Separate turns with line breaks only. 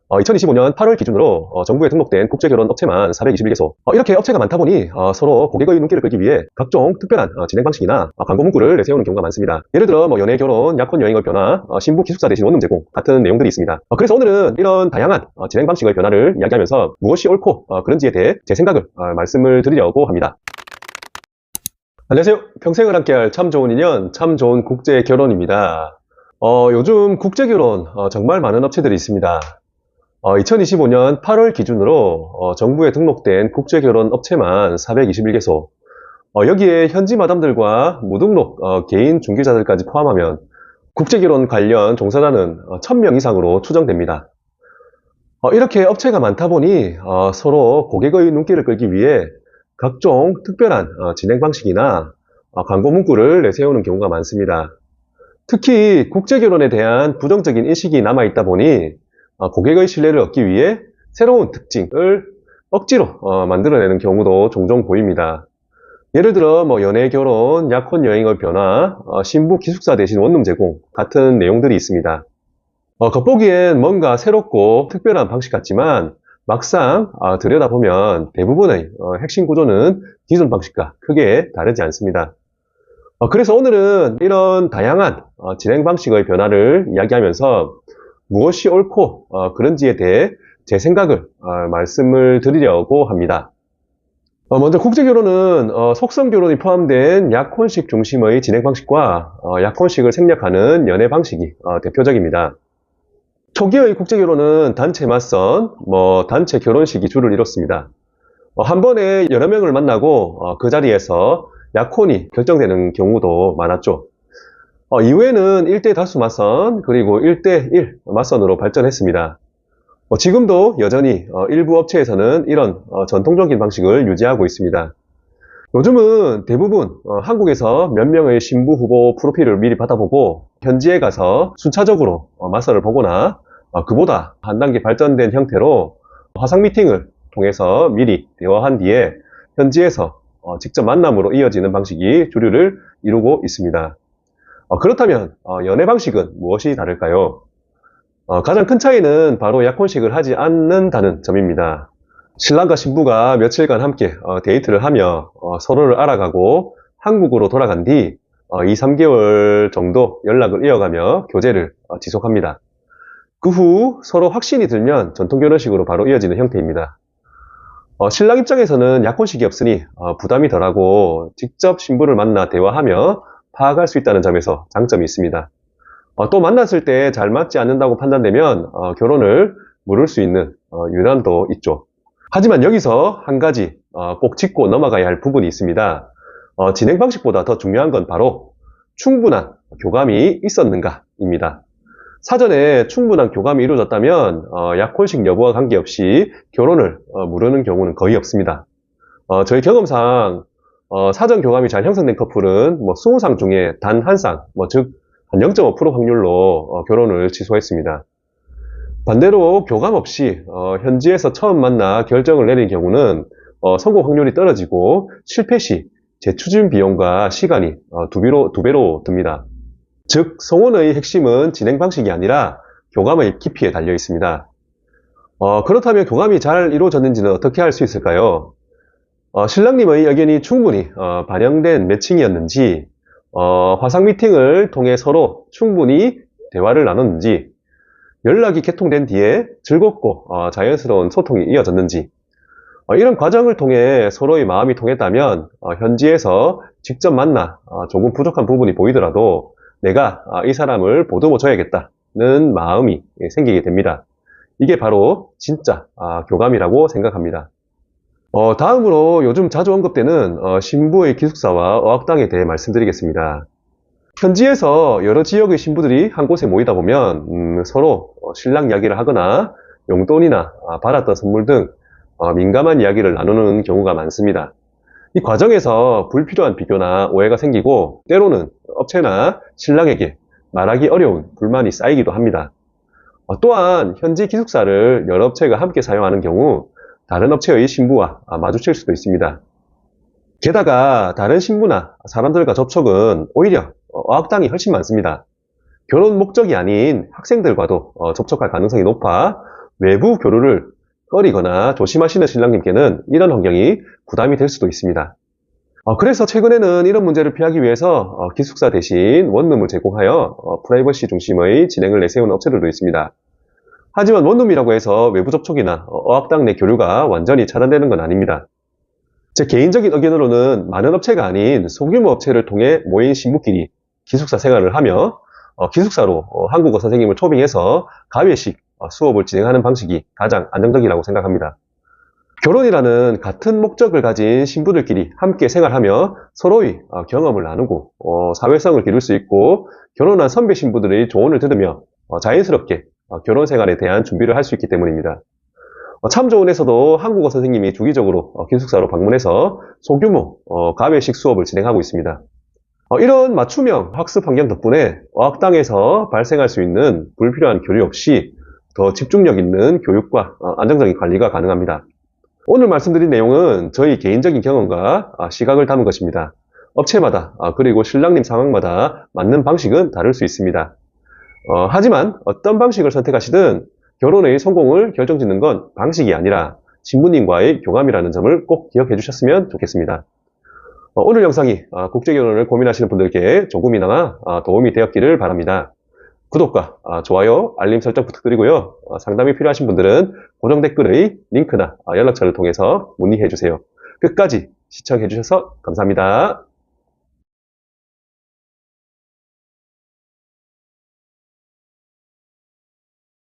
2025년 8월 기준으로 정부에 등록된 국제결혼 업체만 421개소. 이렇게 업체가 많다 보니 서로 고객의 눈길을 끌기 위해 각종 특별한 진행 방식이나 광고 문구를 내세우는 경우가 많습니다. 예를 들어 연애, 결혼, 약혼, 여행의 변화, 신부 기숙사 대신 원룸 제공 같은 내용들이 있습니다. 그래서 오늘은 이런 다양한 진행 방식의 변화를 이야기하면서 무엇이 옳고 그런지에 대해 제 생각을 말씀을 드리려고 합니다. 안녕하세요. 평생을 함께할 참 좋은 인연, 참 좋은 국제결혼입니다. 요즘 국제결혼 정말 많은 업체들이 있습니다. 2025년 8월 기준으로 정부에 등록된 국제결혼 업체만 421개소. 여기에 현지 마담들과 무등록 개인 중개자들까지 포함하면 국제결혼 관련 종사자는 1000명 이상으로 추정됩니다. 이렇게 업체가 많다 보니 서로 고객의 눈길을 끌기 위해 각종 특별한 진행 방식이나 광고 문구를 내세우는 경우가 많습니다. 특히 국제결혼에 대한 부정적인 인식이 남아있다 보니 고객의 신뢰를 얻기 위해 새로운 특징을 억지로 만들어내는 경우도 종종 보입니다. 예를 들어 연애, 결혼, 약혼, 여행의 변화, 신부 기숙사 대신 원룸 제공 같은 내용들이 있습니다. 겉보기엔 뭔가 새롭고 특별한 방식 같지만 막상 들여다보면 대부분의 핵심 구조는 기존 방식과 크게 다르지 않습니다. 그래서 오늘은 이런 다양한 진행 방식의 변화를 이야기하면서 무엇이 옳고 그런지에 대해 제 생각을 말씀을 드리려고 합니다. 먼저 국제결혼은 속성결혼이 포함된 약혼식 중심의 진행 방식과 약혼식을 생략하는 연애 방식이 대표적입니다. 초기의 국제결혼은 단체 맞선, 단체 결혼식이 주를 이뤘습니다. 한 번에 여러 명을 만나고 그 자리에서 약혼이 결정되는 경우도 많았죠. 이후에는 1대 다수 맞선, 그리고 1대1 맞선으로 발전했습니다. 지금도 여전히 일부 업체에서는 이런 전통적인 방식을 유지하고 있습니다. 요즘은 대부분 한국에서 몇 명의 신부 후보 프로필을 미리 받아보고 현지에 가서 순차적으로 맞선을 보거나 그보다 한 단계 발전된 형태로 화상 미팅을 통해서 미리 대화한 뒤에 현지에서 직접 만남으로 이어지는 방식이 주류를 이루고 있습니다. 그렇다면 연애 방식은 무엇이 다를까요? 가장 큰 차이는 바로 약혼식을 하지 않는다는 점입니다. 신랑과 신부가 며칠간 함께 데이트를 하며 서로를 알아가고 한국으로 돌아간 뒤 2, 3개월 정도 연락을 이어가며 교제를 지속합니다. 그 후 서로 확신이 들면 전통결혼식으로 바로 이어지는 형태입니다. 신랑 입장에서는 약혼식이 없으니 부담이 덜하고 직접 신부를 만나 대화하며 파악할 수 있다는 점에서 장점이 있습니다. 또 만났을 때 잘 맞지 않는다고 판단되면 결혼을 미룰 수 있는 유난도 있죠. 하지만 여기서 한 가지 꼭 짚고 넘어가야 할 부분이 있습니다. 진행 방식보다 더 중요한 건 바로 충분한 교감이 있었는가입니다. 사전에 충분한 교감이 이루어졌다면 약혼식 여부와 관계없이 결혼을 미루는 경우는 거의 없습니다. 저희 경험상 사전 교감이 잘 형성된 커플은 20상 중에 단 한 상, 즉 한 0.5% 확률로 결혼을 취소했습니다. 반대로 교감 없이 현지에서 처음 만나 결정을 내린 경우는 성공 확률이 떨어지고 실패 시 재추진 비용과 시간이 두 배로 듭니다. 즉 성혼의 핵심은 진행 방식이 아니라 교감의 깊이에 달려 있습니다. 그렇다면 교감이 잘 이루어졌는지는 어떻게 알 수 있을까요? 신랑님의 의견이 충분히 반영된 매칭이었는지, 화상 미팅을 통해 서로 충분히 대화를 나눴는지, 연락이 개통된 뒤에 즐겁고 자연스러운 소통이 이어졌는지, 이런 과정을 통해 서로의 마음이 통했다면 현지에서 직접 만나 조금 부족한 부분이 보이더라도 내가 이 사람을 보듬어 줘야겠다는 마음이 생기게 됩니다. 이게 바로 진짜 교감이라고 생각합니다. 다음으로 요즘 자주 언급되는 신부의 기숙사와 어학당에 대해 말씀드리겠습니다. 현지에서 여러 지역의 신부들이 한 곳에 모이다 보면 서로 신랑 이야기를 하거나 용돈이나 받았던 선물 등 민감한 이야기를 나누는 경우가 많습니다. 이 과정에서 불필요한 비교나 오해가 생기고 때로는 업체나 신랑에게 말하기 어려운 불만이 쌓이기도 합니다. 또한 현지 기숙사를 여러 업체가 함께 사용하는 경우 다른 업체의 신부와 마주칠 수도 있습니다. 게다가 다른 신부나 사람들과 접촉은 오히려 어학당이 훨씬 많습니다. 결혼 목적이 아닌 학생들과도 접촉할 가능성이 높아 외부 교류를 꺼리거나 조심하시는 신랑님께는 이런 환경이 부담이 될 수도 있습니다. 그래서 최근에는 이런 문제를 피하기 위해서 기숙사 대신 원룸을 제공하여 프라이버시 중심의 진행을 내세우는 업체들도 있습니다. 하지만 원룸이라고 해서 외부 접촉이나 어학당 내 교류가 완전히 차단되는 건 아닙니다. 제 개인적인 의견으로는 많은 업체가 아닌 소규모 업체를 통해 모인 신부끼리 기숙사 생활을 하며 기숙사로 한국어 선생님을 초빙해서 가외식 수업을 진행하는 방식이 가장 안정적이라고 생각합니다. 결혼이라는 같은 목적을 가진 신부들끼리 함께 생활하며 서로의 경험을 나누고 사회성을 기를 수 있고 결혼한 선배 신부들의 조언을 들으며 자연스럽게 결혼 생활에 대한 준비를 할 수 있기 때문입니다. 참 좋은에서도 한국어 선생님이 주기적으로 기숙사로 방문해서 소규모 가외식 수업을 진행하고 있습니다. 이런 맞춤형 학습 환경 덕분에 어학당에서 발생할 수 있는 불필요한 교류 없이 더 집중력 있는 교육과 안정적인 관리가 가능합니다. 오늘 말씀드린 내용은 저희 개인적인 경험과 시각을 담은 것입니다. 업체마다 그리고 신랑님 상황마다 맞는 방식은 다를 수 있습니다. 하지만 어떤 방식을 선택하시든 결혼의 성공을 결정짓는 건 방식이 아니라 신부님과의 교감이라는 점을 꼭 기억해 주셨으면 좋겠습니다. 오늘 영상이 국제결혼을 고민하시는 분들께 조금이나마 도움이 되었기를 바랍니다. 구독과 좋아요, 알림 설정 부탁드리고요. 상담이 필요하신 분들은 고정 댓글의 링크나 연락처를 통해서 문의해 주세요. 끝까지 시청해 주셔서 감사합니다.